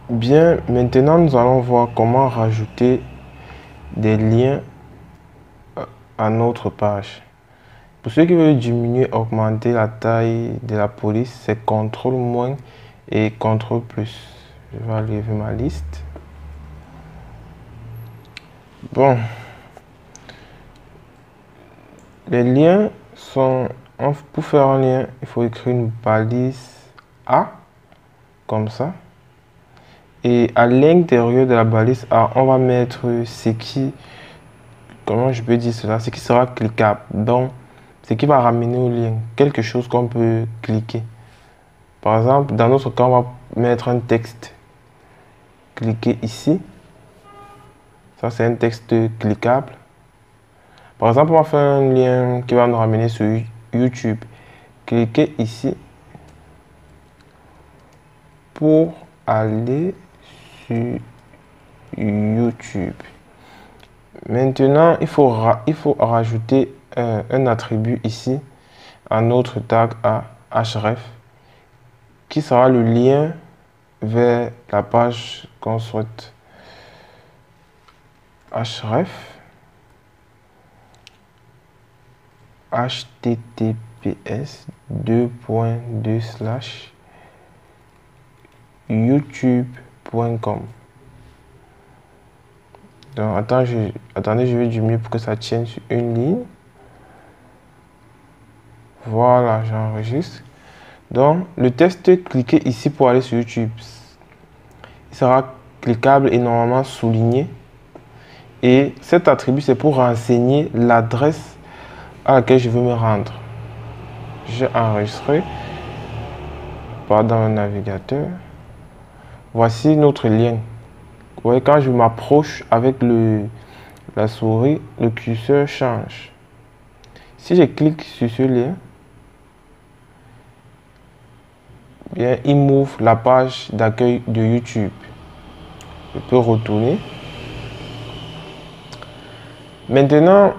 Bien, maintenant nous allons voir comment rajouter des liens à notre page. Pour ceux qui veulent diminuer, augmenter la taille de la police, c'est CTRL- et CTRL+. Je vais enlever ma liste. Bon, les liens sont... Pour faire un lien, il faut écrire une balise A, comme ça. Et à l'intérieur de la balise A, on va mettre ce qui... Comment je peux dire cela? Ce qui sera cliquable. Donc, ce qui va ramener au lien. Quelque chose qu'on peut cliquer. Par exemple, dans notre cas, on va mettre un texte. Cliquez ici. Ça, c'est un texte cliquable. Par exemple, on va faire un lien qui va nous ramener sur YouTube. Cliquez ici pour aller sur YouTube. Maintenant, il faut rajouter un attribut ici à notre tag à href qui sera le lien vers la page qu'on souhaite. Href https://youtube.com. Donc, attendez, je vais diminuer pour que ça tienne sur une ligne. Voilà, j'enregistre. Donc, le test, cliquez ici pour aller sur YouTube. Il sera cliquable et normalement souligné. Et cet attribut, c'est pour renseigner l'adresse à laquelle je veux me rendre. J'ai enregistré. Pas dans le navigateur. Voici notre lien. Vous voyez, quand je m'approche avec la souris, le curseur change. Si je clique sur ce lien, bien, il m'ouvre la page d'accueil de YouTube. Je peux retourner. Maintenant,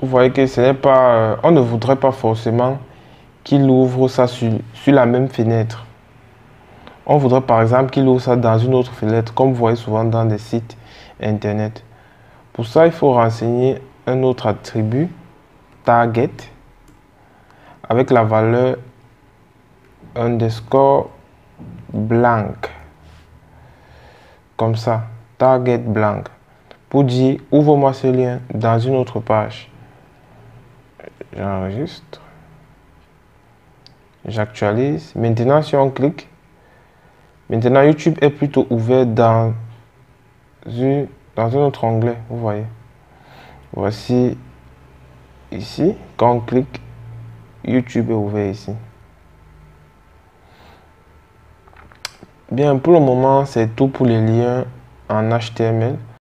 vous voyez que ce n'est pas, on ne voudrait pas forcément qu'il ouvre ça sur la même fenêtre. On voudrait par exemple qu'il ouvre ça dans une autre fenêtre, comme vous voyez souvent dans des sites internet. Pour ça, il faut renseigner un autre attribut, target, avec la valeur underscore blanc. Comme ça, target blanc. Pour dire, ouvre-moi ce lien dans une autre page. J'enregistre. J'actualise. Maintenant, si on clique, maintenant YouTube est plutôt ouvert dans un autre onglet, vous voyez. Voici ici, quand on clique, YouTube est ouvert ici. Bien, pour le moment, c'est tout pour les liens en HTML.